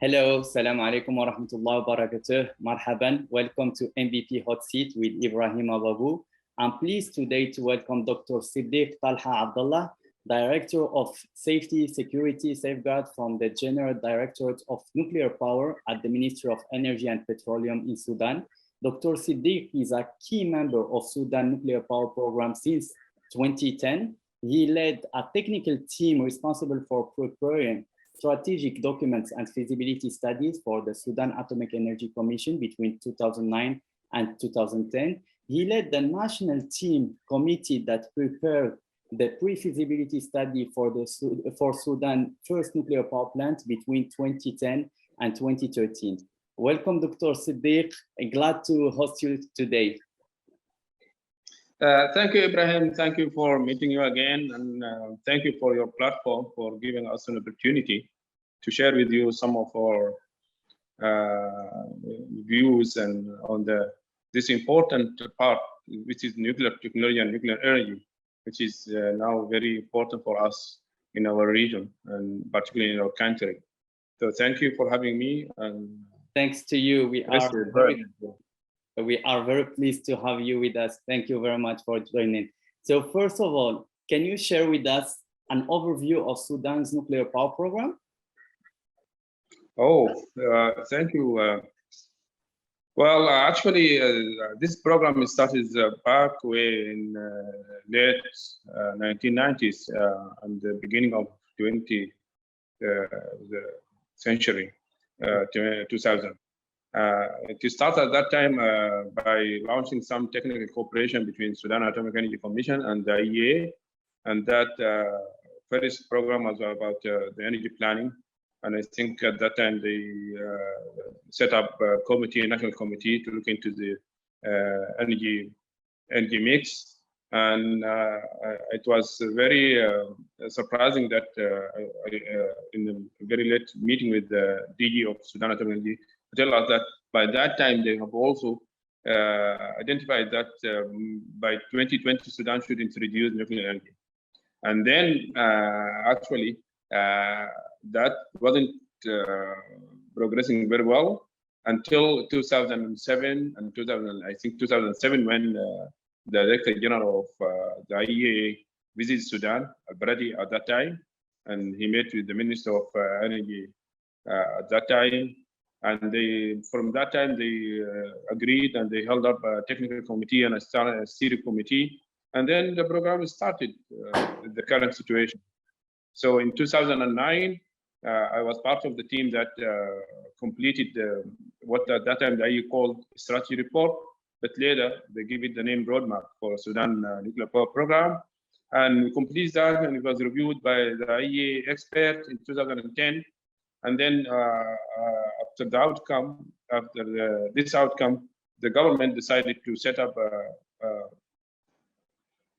Hello, Salam alaikum wa rahmatullahi wa barakatuh. Marhaban. Welcome to MVP Hot Seat with Ibrahim Ababu. I'm pleased today to welcome Dr. Siddig Talha Abdalla, Director of Safety, Security, Safeguard from the General Directorate of Nuclear Power at the Ministry of Energy and Petroleum in Sudan. Dr. Siddig is a key member of Sudan Nuclear Power Program since 2010. He led a technical team responsible for preparing strategic documents and feasibility studies for the Sudan Atomic Energy Commission between 2009 and 2010. He led the national team committee that prepared the pre-feasibility study for Sudan's first nuclear power plant between 2010 and 2013. Welcome, Dr. Siddig. Glad to host you today. Thank you, Ibrahim. Thank you for meeting you again. And thank you for your platform for giving us an opportunity to share with you some of our views and on this important part, which is nuclear technology and nuclear energy, which is now very important for us in our region and particularly in our country. So thank you for having me. And thanks to you. We are very pleased to have you with us. Thank you very much for joining. So first of all, can you share with us an overview of Sudan's nuclear power program? Oh, thank you. Well, actually, this program started back way in late 1990s and the beginning of the century, 2000. It started at that time by launching some technical cooperation between Sudan Atomic Energy Commission and the IAEA, and that first program was about the energy planning. And I think at that time they set up a national committee to look into the energy mix. And it was very surprising that in a very late meeting with the DG of Sudan Atomic Energy, tell us that by that time they have also identified that by 2020 Sudan should introduce nuclear energy. And then actually that wasn't progressing very well until 2007 and 2007 when the Director General of the IAEA visited Sudan, MWRIE at that time, and he met with the Minister of Energy at that time. And from that time, they agreed and they held up a technical committee and a steering committee. And then the program started the current situation. So in 2009, I was part of the team that completed what at that time the IAEA called Strategy Report, but later they give it the name Roadmap for Sudan Nuclear Power Program. And we completed that, and it was reviewed by the IAEA expert in 2010. And then after the outcome, this outcome, the government decided to set up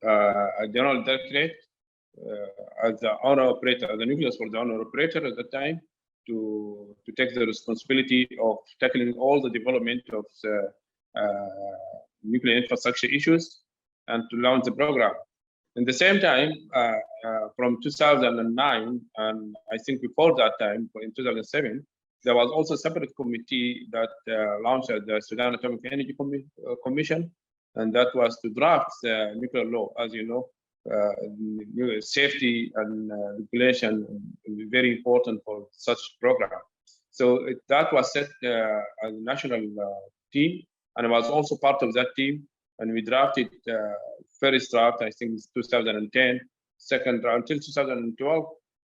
a general directorate as the owner operator, as the nucleus for the owner operator at the time, to take the responsibility of tackling all the development of nuclear infrastructure issues and to launch the program. In the same time, from 2009, and I think before that time, in 2007, there was also a separate committee that launched the Sudan Atomic Energy Commission, and that was to draft the nuclear law. As you know, safety and regulation is very important for such program. So that was set as a national team, and I was also part of that team. And we drafted first draft, I think it's 2010, second draft until 2012.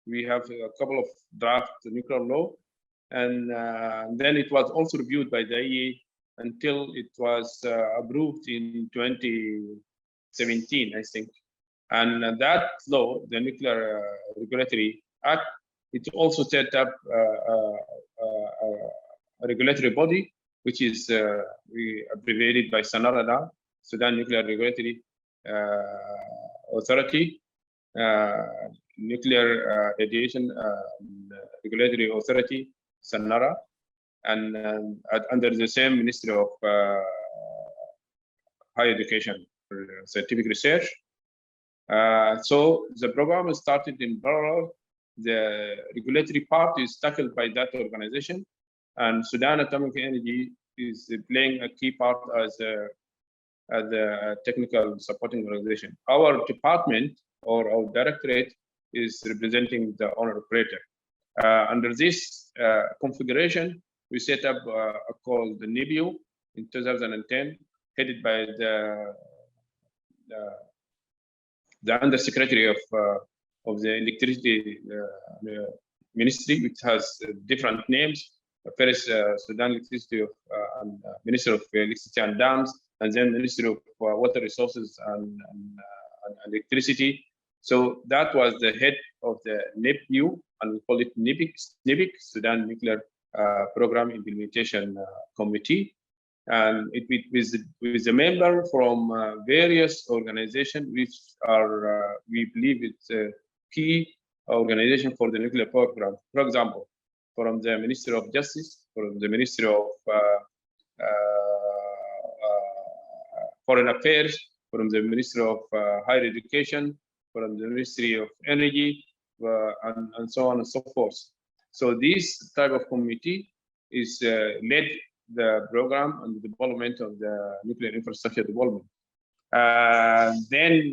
We have a couple of draft nuclear law. And then it was also reviewed by the IAEA until it was approved in 2017, I think. And that law, the Nuclear Regulatory Act, it also set up a regulatory body, which is we abbreviated by SMR now, Sudan Nuclear Regulatory Authority, Nuclear Radiation Regulatory Authority, SMR, and under the same Ministry of Higher Education, Scientific Research. So the program started in parallel the regulatory part is tackled by that organization, and Sudan Atomic Energy is playing a key part as a technical supporting organization. Our department or our directorate is representing the owner operator. Under this configuration, we set up called the NEPIO in 2010, headed by the Undersecretary of the Electricity Ministry, which has different names. First, Sudan Electricity Minister of Electricity and Dams, and then Ministry of Water Resources and Electricity. So that was the head of the NEPIO, and we call it NEPIC, Sudan Nuclear Program Implementation Committee. And it with a member from various organizations, which are, we believe it's a key organization for the nuclear power program. For example, from the Ministry of Justice, from the Ministry of Foreign Affairs, from the Ministry of Higher Education, from the Ministry of Energy, and so on and so forth. So this type of committee is led the program and the development of the nuclear infrastructure development. Then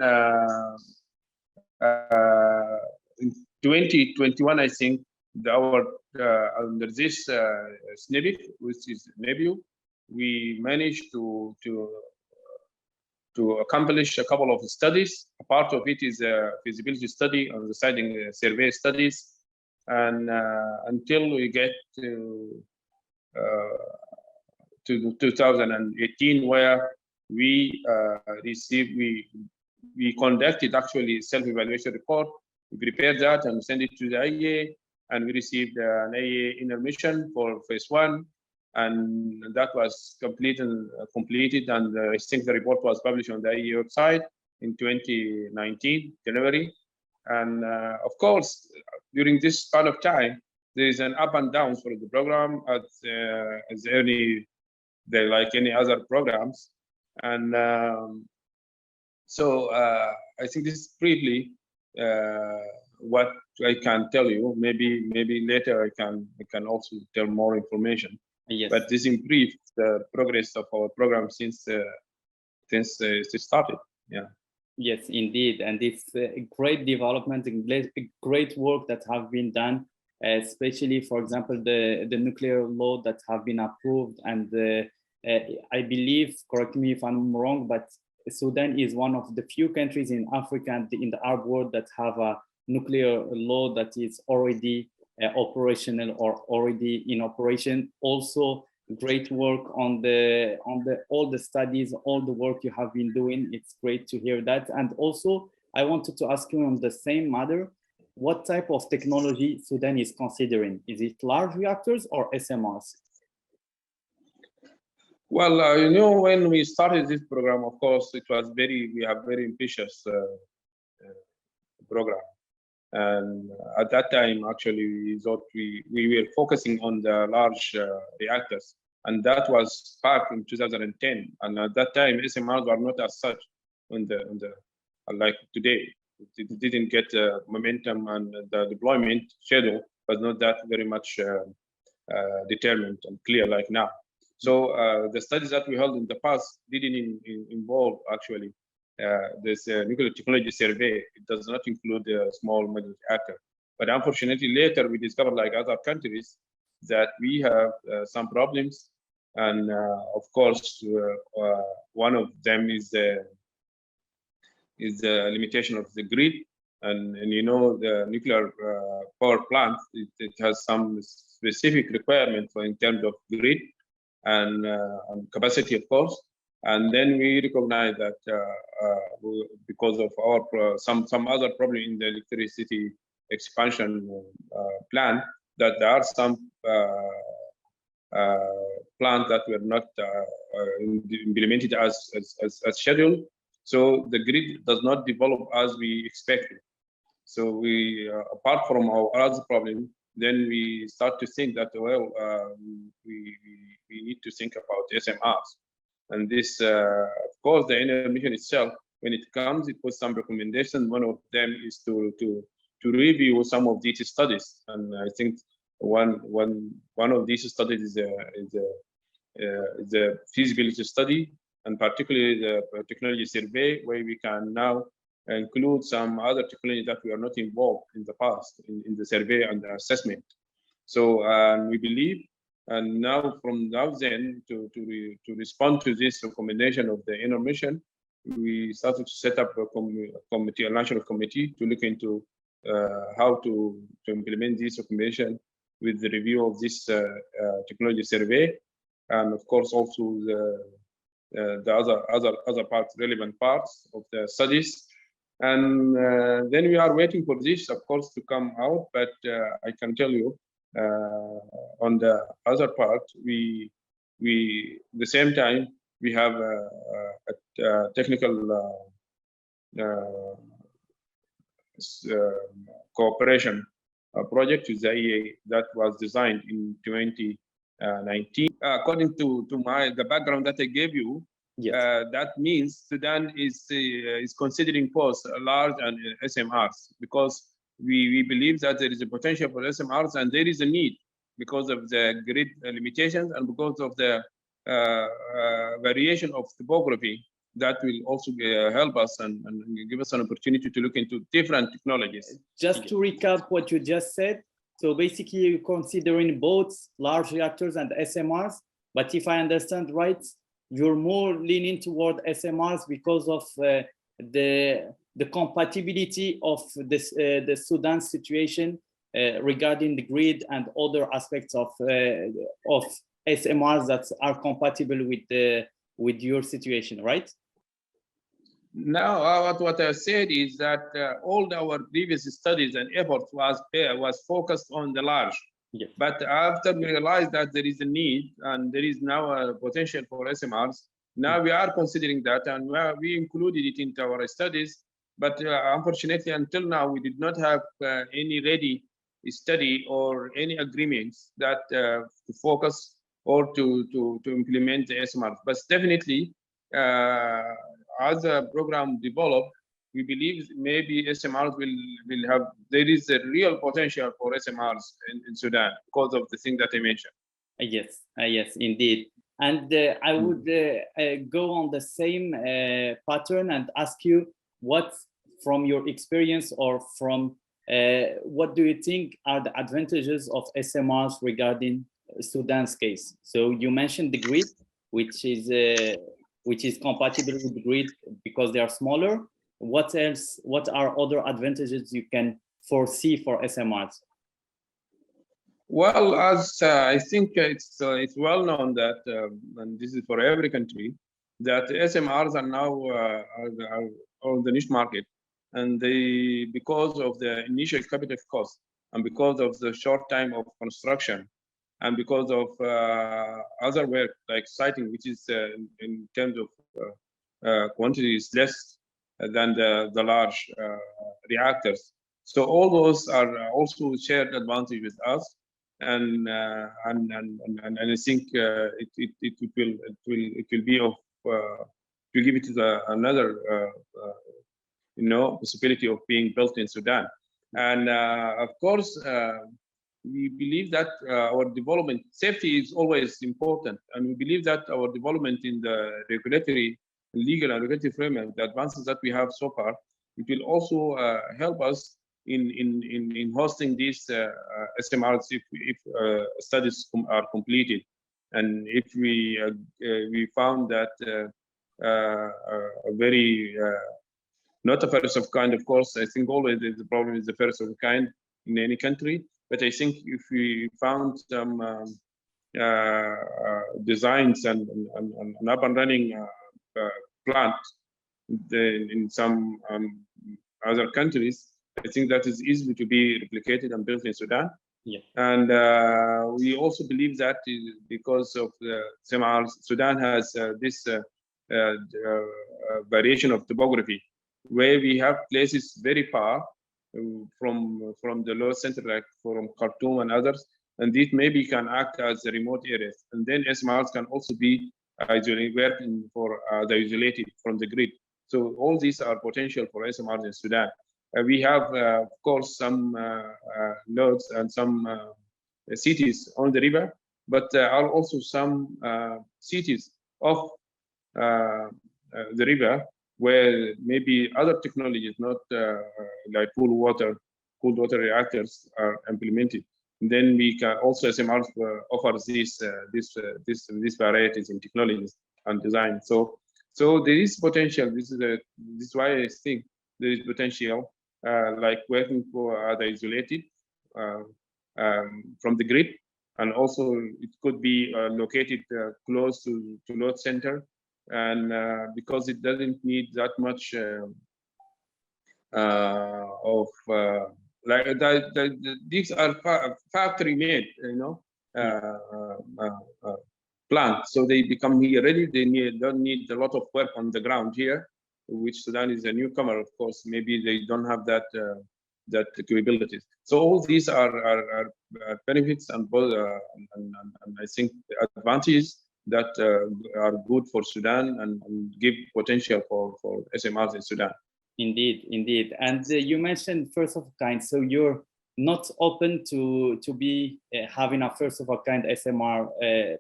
in 2021, I think under this SNEPIC, which is NEPIO, we managed to accomplish a couple of studies. A part of it is a feasibility study on the siting survey studies, and until we get to 2018, where we conducted actually self-evaluation report. We prepared that and sent it to the IAEA, and we received an IAEA INIR mission for phase 1, and that was completed, and I think the report was published on the IAEA website in 2019, January. And of course, during this span of time, there is an up and down for the program as like any other programs. And so I think this is briefly what I can tell you. Maybe later I can also tell more information. Yes. But this in brief the progress of our program since it started. Yeah. Yes, indeed, and it's a great development and great work that have been done, especially, for example, the nuclear law that have been approved. And I believe, correct me if I'm wrong, but Sudan is one of the few countries in Africa and in the Arab world that have a nuclear law that is already operational or already in operation. Also, great work on all the studies, all the work you have been doing. It's great to hear that. And also, I wanted to ask you on the same matter, what type of technology Sudan is considering? Is it large reactors or SMRs? Well, you know, when we started this program, of course, we have very ambitious program. And at that time, actually, we thought we were focusing on the large reactors, and that was back in 2010. And at that time, SMRs were not as such like today. It didn't get momentum, and the deployment schedule was not that very much determined and clear like now. So the studies that we held in the past didn't involve actually this nuclear technology survey. It does not include a small modular reactor. But unfortunately, later we discovered, like other countries, that we have some problems. And of course, one of them is the limitation of the grid. And you know, the nuclear power plant, it has some specific requirement in terms of grid and capacity, of course. And then we recognize that because of our some other problem in the electricity expansion plan, that there are some plants that were not implemented as scheduled. So the grid does not develop as we expected. So we, apart from our other problem, then we start to think that, well, we need to think about SMRs. And this, of course, the INIR mission itself, when it comes, it puts some recommendations. One of them is to review some of these studies. And I think one of these studies is the feasibility study, and particularly the technology survey, where we can now include some other technology that we are not involved in the past in the survey and the assessment. So we believe, and now from now then to respond to this recommendation of the INIR mission, we started to set up a committee, a national committee, to look into how to implement this recommendation with the review of this technology survey, and of course also the other parts, relevant parts of the studies. And then we are waiting for this, of course, to come out. But I can tell you, on the other part, the same time we have a technical cooperation project with the IAEA that was designed in 2019. According to the background that I gave you, yes. That means Sudan is considering both large and SMRs, because we believe that there is a potential for SMRs, and there is a need because of the grid limitations and because of the variation of topography that will also help us and give us an opportunity to look into different technologies. Just to recap what you just said, so basically you're considering both large reactors and SMRs, but if I understand right, you're more leaning toward SMRs because of the compatibility of this, the Sudan situation regarding the grid and other aspects of SMRs that are compatible with your situation, right? Now, what I said is that all our previous studies and efforts was focused on the large. Yes. But after we realized that there is a need and there is now a potential for SMRs, now we are considering that, and we included it into our studies. But unfortunately, until now, we did not have any ready study or any agreements that to focus or to implement the SMRs. But definitely, as a program developed, we believe maybe SMRs will have, there is a real potential for SMRs in Sudan because of the thing that I mentioned. Yes, yes, indeed. And I would go on the same pattern and ask you, what, from your experience or from what do you think are the advantages of SMRs regarding Sudan's case? So you mentioned the grid, which is compatible with the grid because they are smaller. What else? What are other advantages you can foresee for SMRs? Well, as I think it's well known that, and this is for every country, that SMRs are now on the niche market, and they, because of the initial capital cost, and because of the short time of construction, and because of other work like siting, which is in terms of quantity is less than the large reactors. So all those are also shared advantage with us, and I think it will be of to give it to another possibility of being built in Sudan. And of course, we believe that our development, safety is always important, and we believe that our development in the regulatory, legal and regulatory framework, the advances that we have so far, it will also help us in hosting these SMRs if studies are completed, and if we found that a very not a first of kind, of course. I think always the problem is the first of kind in any country. But I think if we found some designs and up and running plant in some other countries, I think that is easily to be replicated and built in Sudan. Yeah. And we also believe that because of the SMRs, Sudan has this variation of topography, where we have places very far from the lower center, like from Khartoum and others, and this maybe can act as a remote areas. And then SMRs can also be working for the isolated from the grid. So all these are potential for SMRs in Sudan. we have, of course, some nodes and some cities on the river, but there are also some cities off the river where maybe other technologies, not like cooled water reactors, are implemented. And then we can also SMRs offer these varieties in technologies and design. So there is potential. This is why I think there is potential, like working for other isolated from the grid, and also it could be located close to load center, and because it doesn't need that much of like these are factory made, plant, so they become here ready. They don't need a lot of work on the ground here, which Sudan is a newcomer, of course. Maybe they don't have that capabilities. So all these are benefits and I think advantages that are good for Sudan and give potential for SMRs in Sudan. Indeed. And you mentioned first of a kind, so you're not open to be having a first of a kind SMR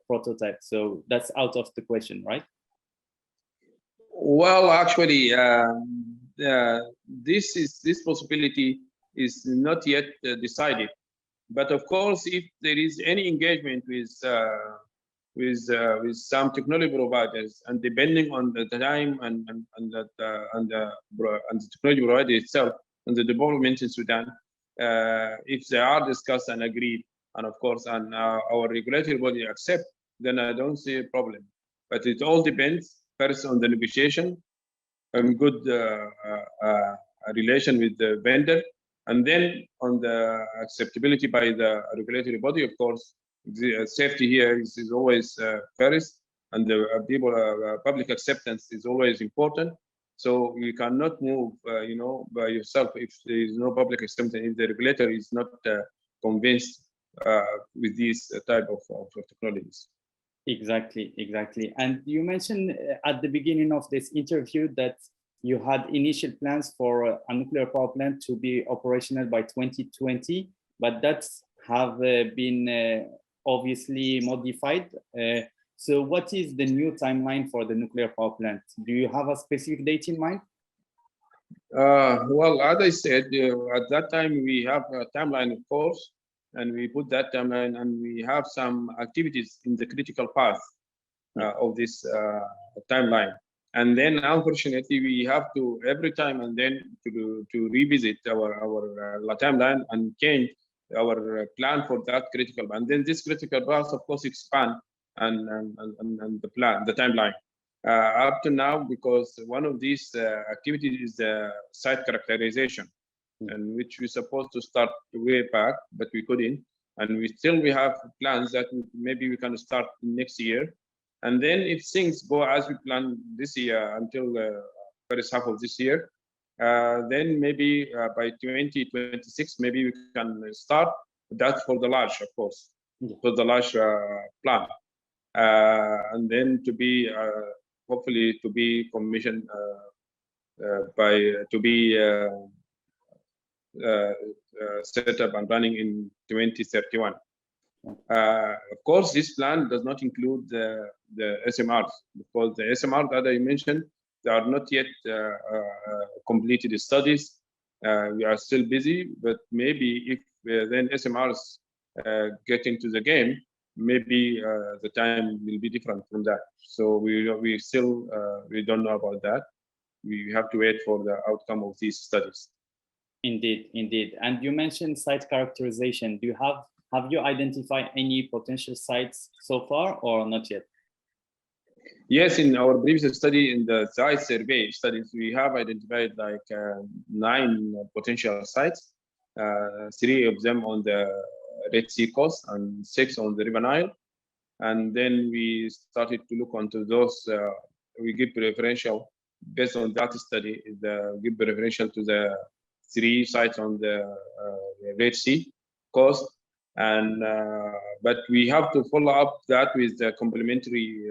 prototype. So that's out of the question, right? Well, actually, this possibility is not yet decided. But of course, if there is any engagement with some technology providers, and depending on the time and the technology provider itself and the development in Sudan, if they are discussed and agreed, and of course, and our regulatory body accept, then I don't see a problem. But it all depends first on the negotiation and good relation with the vendor, and then on the acceptability by the regulatory body. Of course, the safety here is always first, and the public acceptance is always important. So you cannot move, by yourself if there is no public acceptance, if the regulator is not convinced with these type of technologies. Exactly. And you mentioned at the beginning of this interview that you had initial plans for a nuclear power plant to be operational by 2020, but that's have been obviously modified. So what is the new timeline for the nuclear power plant? Do you have a specific date in mind? Well, as I said, at that time we have a timeline, of course, and we put that timeline, and we have some activities in the critical path of this timeline. And then, unfortunately, we have to every time and then to revisit our timeline and change our plan for that critical path. And then this critical path, of course, expand and the timeline. Up to now, because one of these activities is the site characterization, and which we're supposed to start way back, but we couldn't. And we have plans that maybe we can start next year. And then if things go as we plan this year until the first half of this year, then maybe by 2026, maybe we can start. That's for the large, of course, for the large plan. And then to be hopefully to be commissioned set up and running in 2031. Of course, this plan does not include the SMRs, because the SMR that I mentioned, they are not yet completed studies. We are still busy, but maybe if then SMRs get into the game, maybe the time will be different from that. So we still we don't know about that. We have to wait for the outcome of these studies. Indeed. And you mentioned site characterization. Do you have you identified any potential sites so far, or not yet? Yes, in our previous study, in the site survey studies, we have identified like 9 potential sites, 3 of them on the Red Sea coast and 6 on the River Nile. And then we started to look onto those. We give preferential based on that study. Give preferential to the 3 sites on the Red Sea coast, and but we have to follow up that with the complementary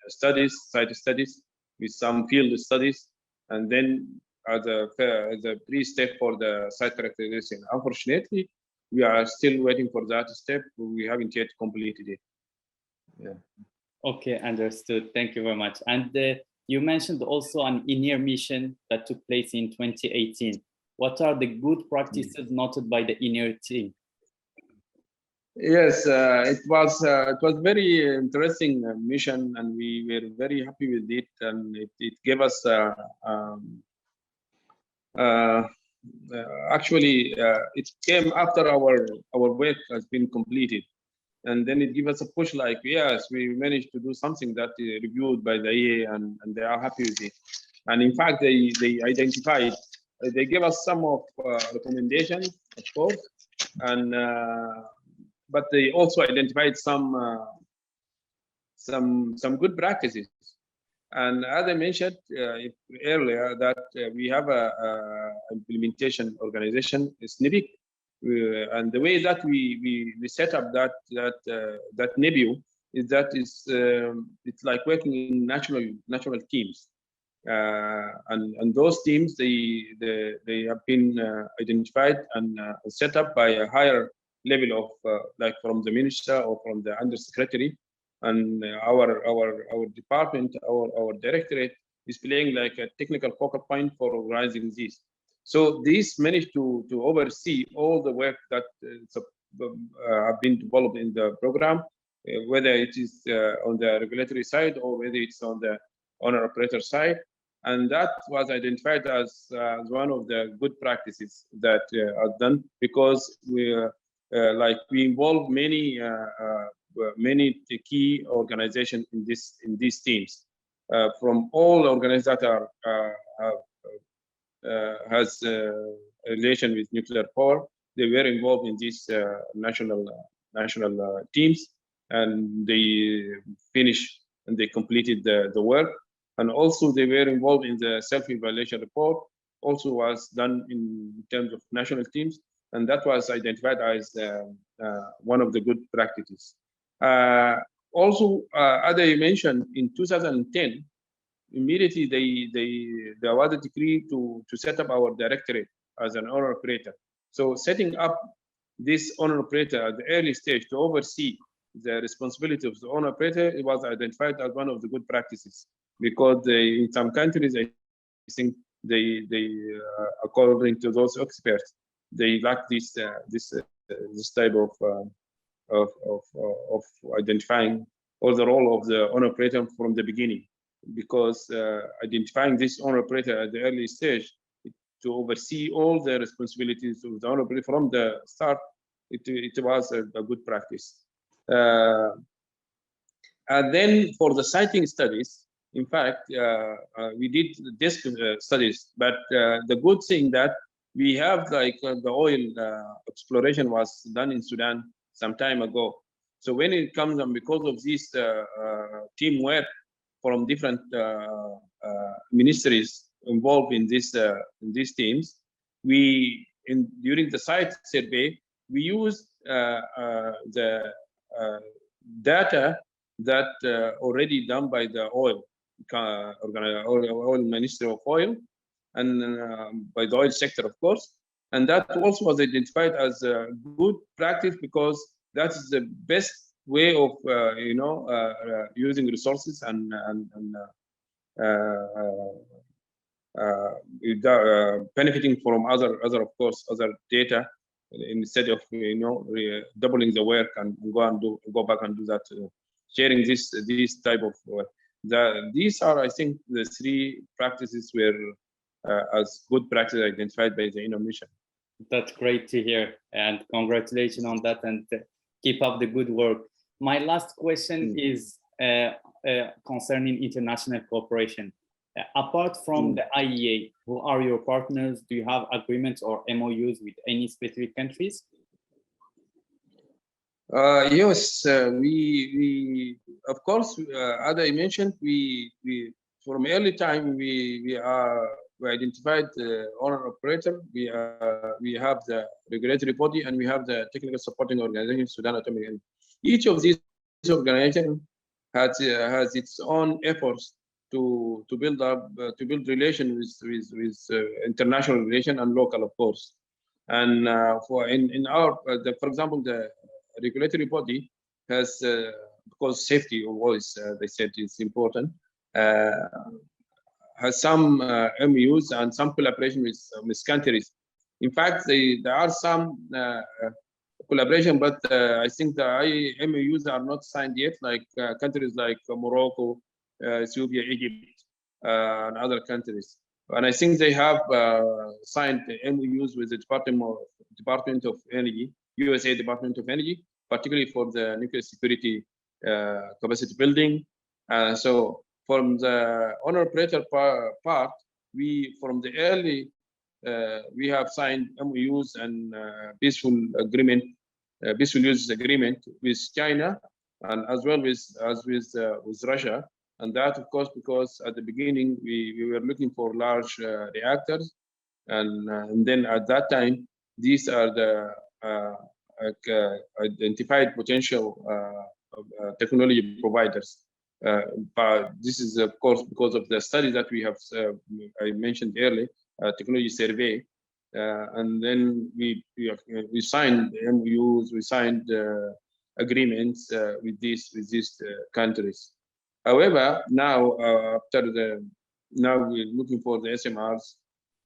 studies, site studies, with some field studies, and then the pre-step for the site characterization. Unfortunately, we are still waiting for that step. We haven't yet completed it. Yeah. Okay, understood. Thank you very much. And you mentioned also an INIR mission that took place in 2018. What are the good practices noted by the INIR team? Yes, it was very interesting mission, and we were very happy with it, and it gave us actually it came after our work has been completed, and then it gave us a push, like, yes, we managed to do something that is reviewed by the IAEA, and they are happy with it. And in fact, they identified, they gave us some of recommendations, of course, and but they also identified some good practices. And as I mentioned earlier, that we have a implementation organization, NEPIO, and the way that we set up that NEPIO is that it's like working in national teams, and those teams they have been identified and set up by a higher level of like from the minister or from the Undersecretary, and our department, our directorate is playing like a technical focal point for organizing this. So this managed to oversee all the work that have been developed in the program, whether it is on the regulatory side or whether it's on the owner-operator side. And that was identified as one of the good practices that are done, because we involve many key organizations in these teams, from all organizations that are has a relation with nuclear power. They were involved in these national teams, and they finished and they completed the work. And also they were involved in the self-evaluation report, also was done in terms of national teams, and that was identified as one of the good practices. Also, as I mentioned, in 2010, immediately there was a decree to set up our directorate as an owner operator. So setting up this owner operator at the early stage to oversee the responsibility of the owner operator, it was identified as one of the good practices, because in some countries, I think they according to those experts, they lack this type of identifying all the role of the owner operator from the beginning, because identifying this owner operator at the early stage to oversee all the responsibilities of the owner operator from the start, it was a good practice. And then for the siting studies, in fact, we did disk studies, but the good thing that we have, like the oil exploration was done in Sudan some time ago. So when it comes, and because of this teamwork from different ministries involved in these teams, during the site survey, we used the data that already done by the oil Ministry of Oil, and by the oil sector, of course. And that also was identified as a good practice, because that is the best way of using resources and benefiting from other of course other data, instead of doubling the work and go back and do that, sharing this type of work. These are, I think, the three practices were as good practice identified by the INIR mission. That's great to hear, and congratulations on that, and keep up the good work. My last question is concerning international cooperation. Apart from the IAEA, who are your partners? Do you have agreements or MOUs with any specific countries? Yes, we of course, as I mentioned, we from early time we identified the owner operator. We have the regulatory body, and we have the technical supporting organization, Sudan Atomic Energy. Each of these organizations has its own efforts build relation with international relation and local, of course. And for example, the regulatory body has because safety always they said is important. Has some MOUs and some collaboration with countries. In fact, there are some collaboration, but I think the MOUs are not signed yet, like countries like Morocco, Ethiopia, Egypt, and other countries. And I think they have signed MOUs with the Department of Energy, USA Department of Energy, particularly for the nuclear security capacity building. So from the owner-operator part, from the early, we have signed MOUs and peaceful use agreement with China, and as well with Russia. And that, of course, because at the beginning we were looking for large reactors, and then at that time these are the identified potential technology providers. But this is, of course, because of the study that we have, I mentioned earlier, technology survey, and then we signed MOUs, we signed agreements with these countries. However, now now we're looking for the SMRs,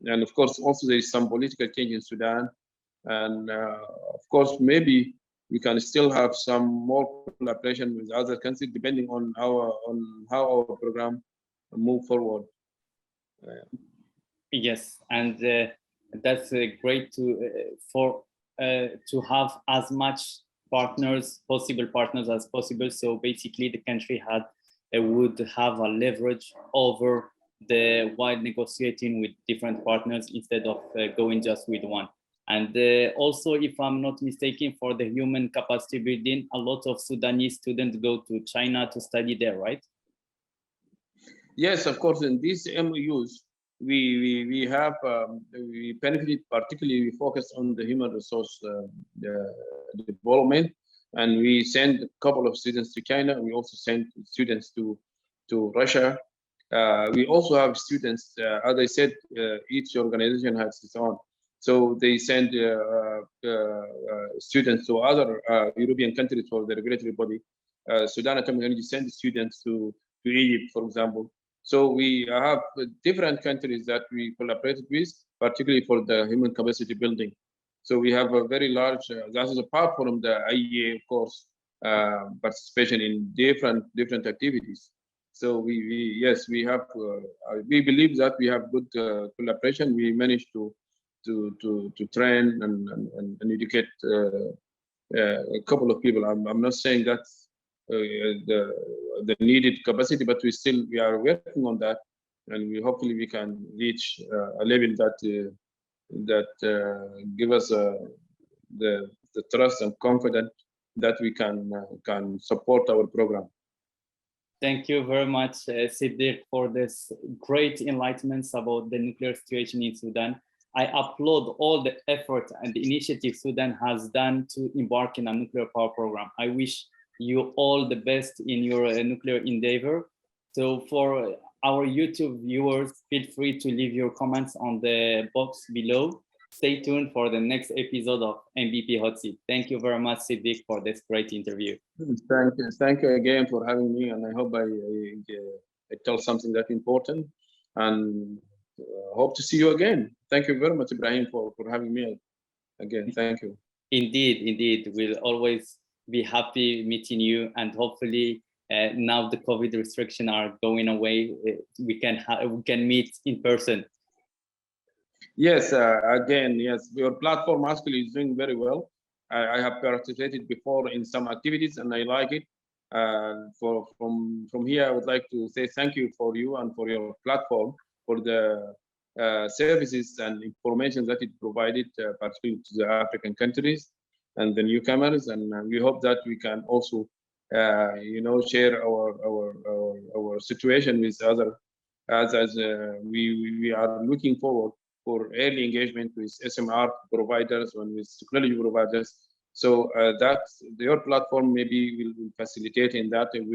and of course also there is some political change in Sudan, and of course maybe we can still have some more collaboration with other countries depending on how our program move forward. Yes, and that's great to have as much possible partners as possible. So basically, the country would have a leverage over while negotiating with different partners instead of going just with one. And also, if I'm not mistaken, for the human capacity building, a lot of Sudanese students go to China to study there, right? Yes, of course. In these MOUs, we have we benefited, particularly we focus on the human resource development, and we send a couple of students to China. We also send students to Russia. We also have students, as I said, each organization has its own. So they send students to other European countries for the regulatory body. Sudan Atomic Energy sends students to Egypt, for example. So we have different countries that we collaborate with, particularly for the human capacity building. So we have a very large, that is apart from the IAEA, of course, participation in different activities. So we have, we believe that we have good collaboration. We managed to train and educate a couple of people. I'm not saying that the needed capacity, but we are working on that, and hopefully we can reach a level that give us the trust and confidence that we can support our program. Thank you very much, Siddig, for this great enlightenments about the nuclear situation in Sudan. I applaud all the effort and the initiative Sudan has done to embark in a nuclear power program. I wish you all the best in your nuclear endeavor. So for our YouTube viewers, feel free to leave your comments on the box below. Stay tuned for the next episode of MVP Hot Seat. Thank you very much, Siddig, for this great interview. Thank you again for having me, and I hope I tell something that's important, and hope to see you again. Thank you very much, Ibrahim, for having me again. Thank you. Indeed. We'll always be happy meeting you, and hopefully now the COVID restrictions are going away, we can meet in person. Yes, again, yes, your platform actually is doing very well. I have participated before in some activities, and I like it. From here, I would like to say thank you for you and for your platform for the services and information that it provided, particularly to the African countries and the newcomers. And we hope that we can also, share our situation with other, as we are looking forward for early engagement with SMR providers and with technology providers. So that your platform maybe will facilitate in that, and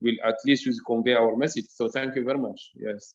will at least convey our message. So thank you very much. Yes.